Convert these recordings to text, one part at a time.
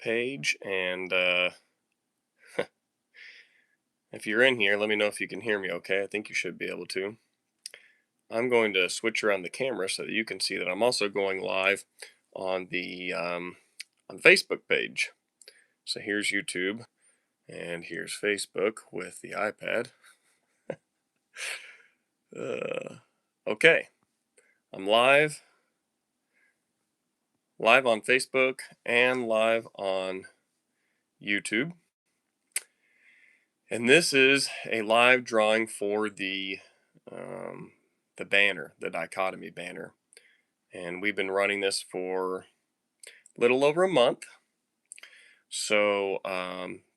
page, and if you're in here, let me know if you can hear me okay. I think you should be able to. I'm going to switch around the camera so that you can see that I'm also going live on the Facebook page. So here's YouTube, and here's Facebook with the iPad. Okay, I'm live on Facebook and live on YouTube. And this is a live drawing for the banner, the dichotomy banner. And we've been running this for a little over a month. So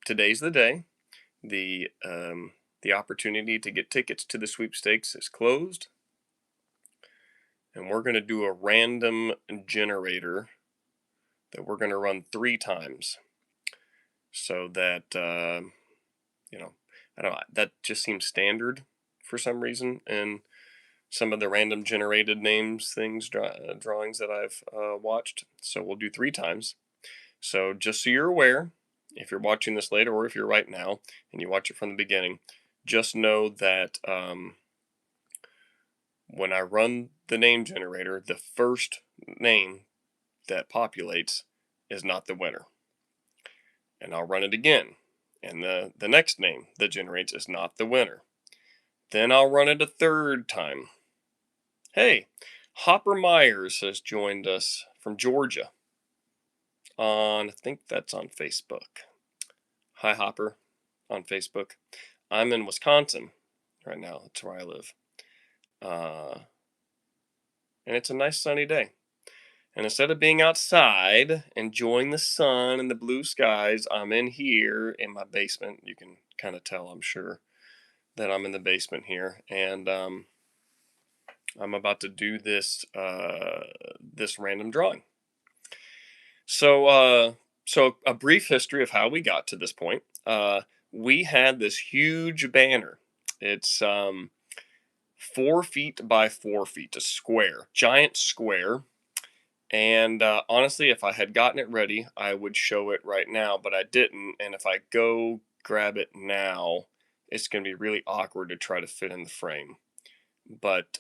today's the day. The opportunity to get tickets to the sweepstakes is closed. And we're going to do a random generator that we're going to run 3 times. So that, I don't know, that just seems standard for some reason. And some of the random generated names, drawings that I've watched. So we'll do 3 times. So just so you're aware, if you're watching this later or if you're right now and you watch it from the beginning, just know that when I run the name generator, the first name that populates is not the winner. And I'll run it again. And the next name that generates is not the winner. Then I'll run it a 3rd time. Hey, Hopper Myers has joined us from Georgia I think that's on Facebook. Hi, Hopper, on Facebook. I'm in Wisconsin right now. That's where I live. And it's a nice sunny day. And instead of being outside, enjoying the sun and the blue skies, I'm in here in my basement. You can kind of tell, I'm sure, that I'm in the basement here. And I'm about to do this random drawing. So a brief history of how we got to this point. We had this huge banner. It's 4 feet by 4 feet, a square, giant square. And honestly, if I had gotten it ready, I would show it right now, but I didn't. And if I go grab it now, it's going to be really awkward to try to fit in the frame. But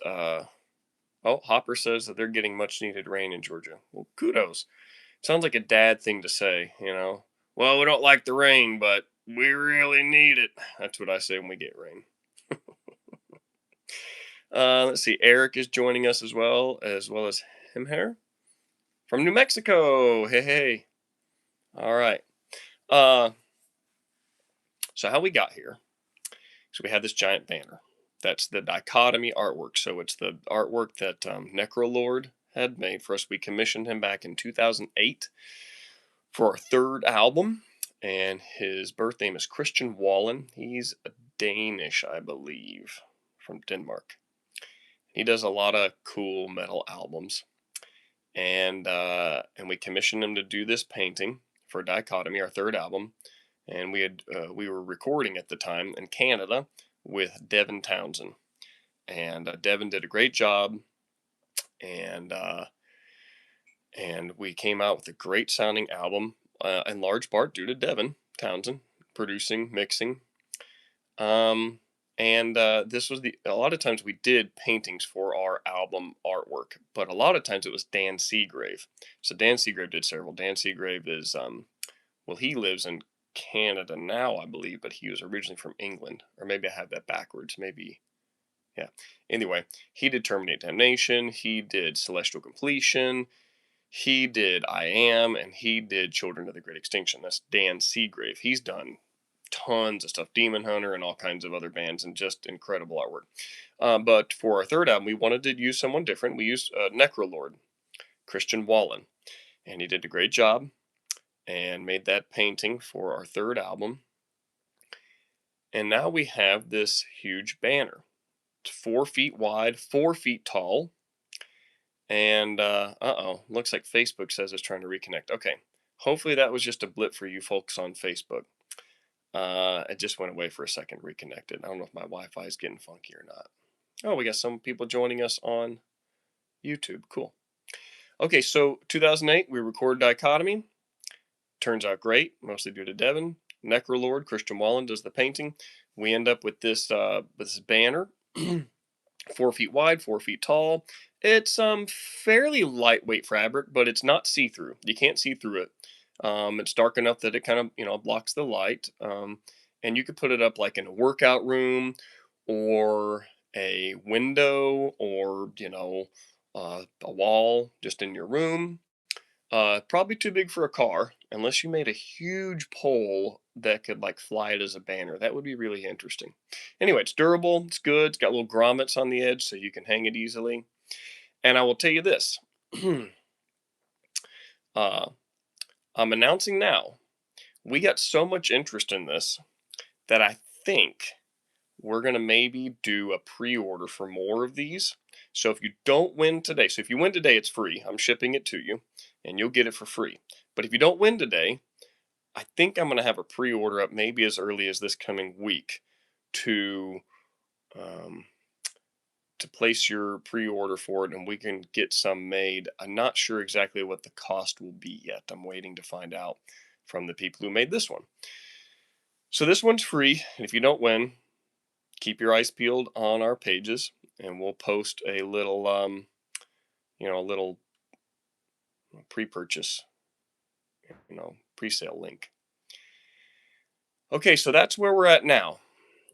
Hopper says that they're getting much needed rain in Georgia. Well, kudos. Sounds like a dad thing to say, you know. Well, we don't like the rain, but we really need it. That's what I say when we get rain. Let's see. Eric is joining us as well as him here from New Mexico. Hey, hey. All right. So how we got here? So we had this giant banner. That's the dichotomy artwork. So it's the artwork that Necrolord had made for us. We commissioned him back in 2008 for our 3rd album, and his birth name is Christian Wallen. He's Danish, I believe, from Denmark. He does a lot of cool metal albums, and we commissioned him to do this painting for Dichotomy, our 3rd album, and we were recording at the time in Canada with Devin Townsend, and Devin did a great job, and we came out with a great sounding album, in large part due to Devin Townsend producing, mixing. This was a lot of times we did paintings for our album artwork, but a lot of times it was Dan Seagrave. So Dan Seagrave did several. Dan Seagrave is, he lives in Canada now, I believe, but he was originally from England. Or maybe I have that backwards. Maybe, yeah. Anyway, he did Terminate Damnation. He did Celestial Completion. He did I Am, and he did Children of the Great Extinction. That's Dan Seagrave. He's done tons of stuff, Demon Hunter and all kinds of other bands, and just incredible artwork. But for our 3rd album, we wanted to use someone different. We used Necrolord, Christian Wallen, and he did a great job and made that painting for our 3rd album. And now we have this huge banner. It's 4 feet wide, 4 feet tall. And looks like Facebook says it's trying to reconnect. Okay, hopefully that was just a blip for you folks on Facebook. It just went away for a second, reconnected. I don't know if my Wi-Fi is getting funky or not. Oh, we got some people joining us on YouTube. Cool. Okay, so 2008, we recorded Dichotomy. Turns out great, mostly due to Devin. Necrolord, Christian Wallen does the painting. We end up with this banner, 4 feet wide, 4 feet tall. It's fairly lightweight fabric, but it's not see through. You can't see through it. It's dark enough that it kind of blocks the light. And you could put it up like in a workout room, or a window, or a wall just in your room. Probably too big for a car, unless you made a huge pole that could like fly it as a banner. That would be really interesting. Anyway, it's durable, it's good, it's got little grommets on the edge so you can hang it easily. And I will tell you this. uh, I'm announcing now, we got so much interest in this that I think we're going to maybe do a pre-order for more of these. So if you don't win today, so if you win today, it's free. I'm shipping it to you and you'll get it for free. But if you don't win today, I think I'm going to have a pre-order up maybe as early as this coming week to um, place your pre-order for it, and we can get some made. I'm not sure exactly what the cost will be yet. I'm waiting to find out from the people who made this one. So this one's free, and if you don't win, keep your eyes peeled on our pages, and we'll post a little, a little pre-purchase, pre-sale link. Okay, so that's where we're at now.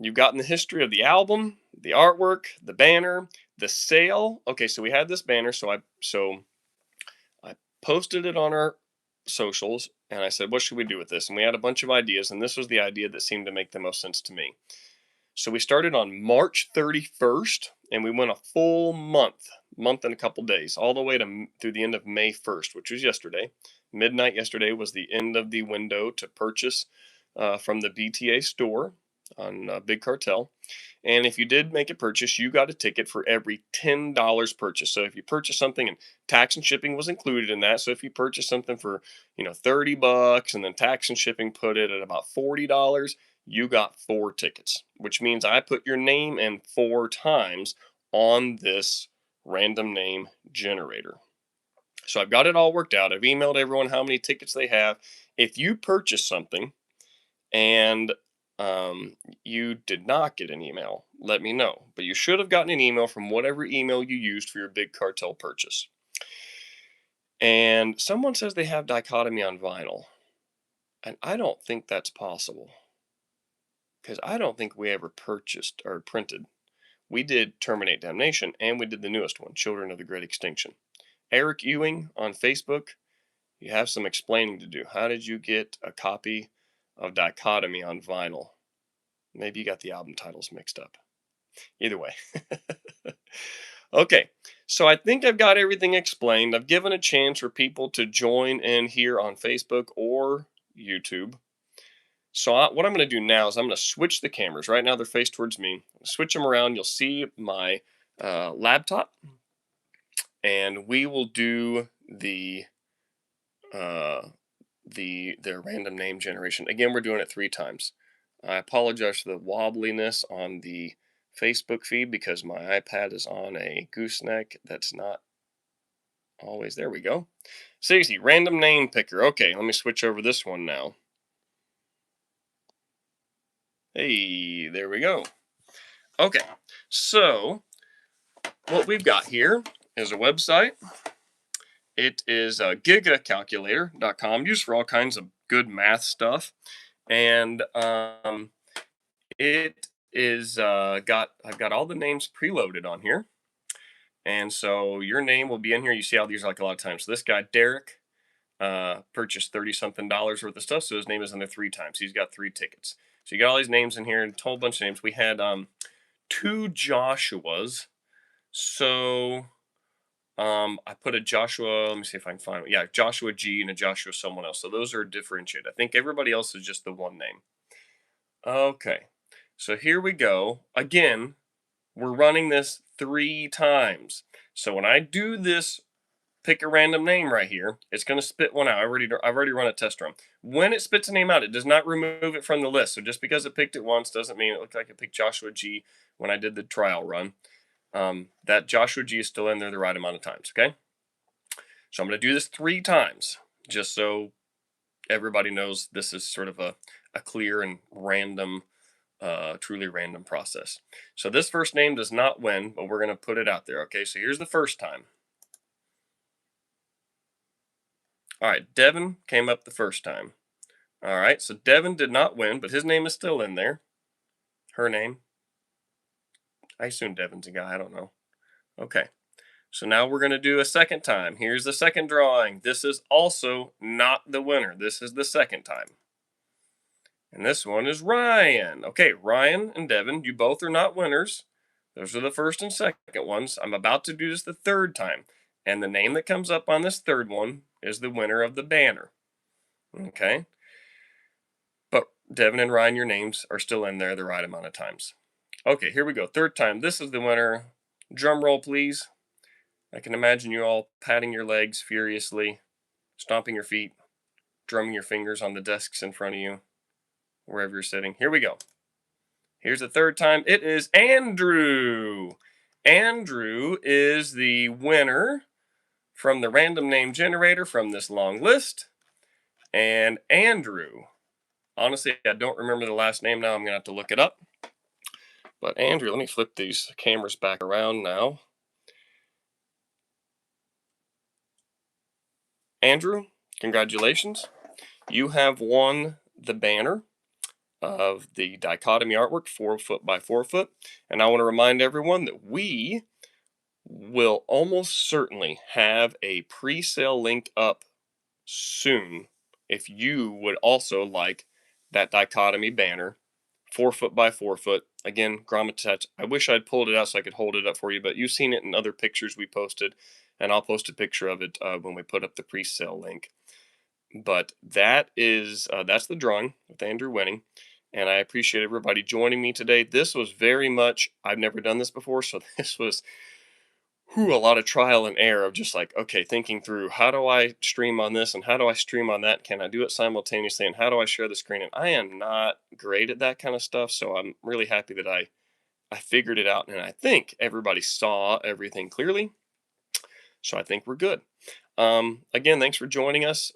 You've gotten the history of the album, the artwork, the banner, the sale. Okay, so we had this banner, so I posted it on our socials, and I said, what should we do with this? And we had a bunch of ideas, and this was the idea that seemed to make the most sense to me. So we started on March 31st, and we went a full month and a couple days, all the way through the end of May 1st, which was yesterday. Midnight yesterday was the end of the window to purchase from the BTA store on Big Cartel. And if you did make a purchase, you got a ticket for every $10 purchase. So if you purchase something, and tax and shipping was included in that. So if you purchase something for, $30, and then tax and shipping put it at about $40, you got 4 tickets, which means I put your name in 4 times on this random name generator. So I've got it all worked out. I've emailed everyone how many tickets they have. If you purchase something and you did not get an email, let me know. But you should have gotten an email from whatever email you used for your Big Cartel purchase. And someone says they have Dichotomy on vinyl. And I don't think that's possible, because I don't think we ever purchased or printed. We did Terminate Damnation, and we did the newest one, Children of the Great Extinction. Eric Ewing on Facebook, you have some explaining to do. How did you get a copy of Dichotomy on vinyl? Maybe you got the album titles mixed up. Either way. Okay, so I think I've got everything explained. I've given a chance for people to join in here on Facebook or YouTube. So what I'm going to do now is I'm going to switch the cameras. Right now they're faced towards me. Switch them around. You'll see my laptop, and we will do the random name generation. Again, we're doing it 3 times. I apologize for the wobbliness on the Facebook feed because my iPad is on a gooseneck that's not always. There we go. So easy. Random name picker. Okay, let me switch over this one now. Hey, there we go. Okay, so what we've got here is a website. It is gigacalculator.com, used for all kinds of good math stuff. And it is I've got all the names preloaded on here. And so your name will be in here. You see how these are like a lot of times. So this guy, Derek, purchased $30-something worth of stuff. So his name is in there 3 times. He's got 3 tickets. So you got all these names in here, and a whole bunch of names. We had 2 Joshuas. So I put a Joshua, let me see if I can find it. Yeah, Joshua G and a Joshua someone else. So those are differentiated. I think everybody else is just the one name. Okay, so here we go. Again, we're running this 3 times. So when I do this, pick a random name right here, it's going to spit one out. I've already run a test run. When it spits a name out, it does not remove it from the list. So just because it picked it once doesn't mean it looked like it picked Joshua G when I did the trial run. That Joshua G is still in there the right amount of times, okay? So I'm going to do this 3 times, just so Everybody knows this is sort of a clear and random, truly random process. So this first name does not win, but we're going to put it out there. Okay, so here's the first time. All right, Devin came up the first time. All right, so Devin did not win, but his name is still in there. Her name. I assume Devin's a guy. I don't know. Okay, so now we're going to do a second time. Here's the second drawing. This is also not the winner. This is the second time. And this one is Ryan. Okay, Ryan and Devin, you both are not winners. Those are the first and second ones. I'm about to do this the third time. And the name that comes up on this third one is the winner of the banner. Okay? But Devin and Ryan, your names are still in there the right amount of times. Okay, here we go. Third time. This is the winner. Drum roll, please. I can imagine you all patting your legs furiously, stomping your feet, drumming your fingers on the desks in front of you, wherever you're sitting. Here we go. Here's the third time. It is Andrew. Andrew is the winner from the random name generator from this long list. And Andrew, honestly, I don't remember the last name now. I'm going to have to look it up. But Andrew, let me flip these cameras back around now. Andrew, congratulations. You have won the banner of the dichotomy artwork, 4 foot by 4 foot. And I want to remind everyone that we will almost certainly have a pre-sale link up soon if you would also like that dichotomy banner, 4 foot by 4 foot. Again, grommet touch. I wish I'd pulled it out so I could hold it up for you, but you've seen it in other pictures we posted, and I'll post a picture of it when we put up the pre-sale link. But that's the drawing with Andrew winning, and I appreciate everybody joining me today. This was very much, I've never done this before, so this was a lot of trial and error of just like, okay, thinking through how do I stream on this and how do I stream on that? Can I do it simultaneously? And how do I share the screen? And I am not great at that kind of stuff. So I'm really happy that I figured it out and I think everybody saw everything clearly. So I think we're good. Again, thanks for joining us.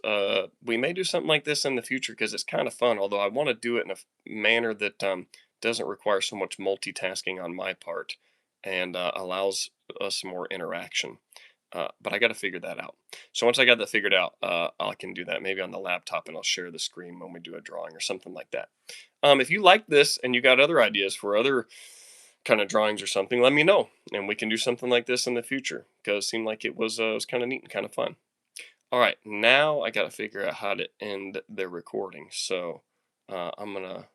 We may do something like this in the future because it's kind of fun, although I want to do it in a manner that doesn't require so much multitasking on my part and allows us more interaction. But I got to figure that out. So once I got that figured out, I can do that maybe on the laptop and I'll share the screen when we do a drawing or something like that. If you like this and you got other ideas for other kind of drawings or something, let me know and we can do something like this in the future because it seemed like it was kind of neat and kind of fun. All right, now I got to figure out how to end the recording. So I'm gonna.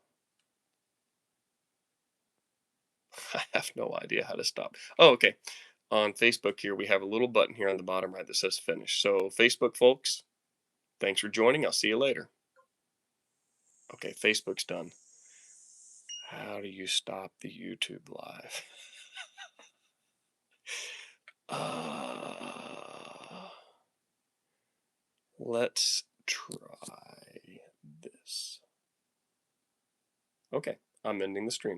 I have no idea how to stop. Oh, okay. On Facebook here, we have a little button here on the bottom right that says finish. So Facebook folks, thanks for joining. I'll see you later. Okay, Facebook's done. How do you stop the YouTube live? uh, let's try this. Okay, I'm ending the stream.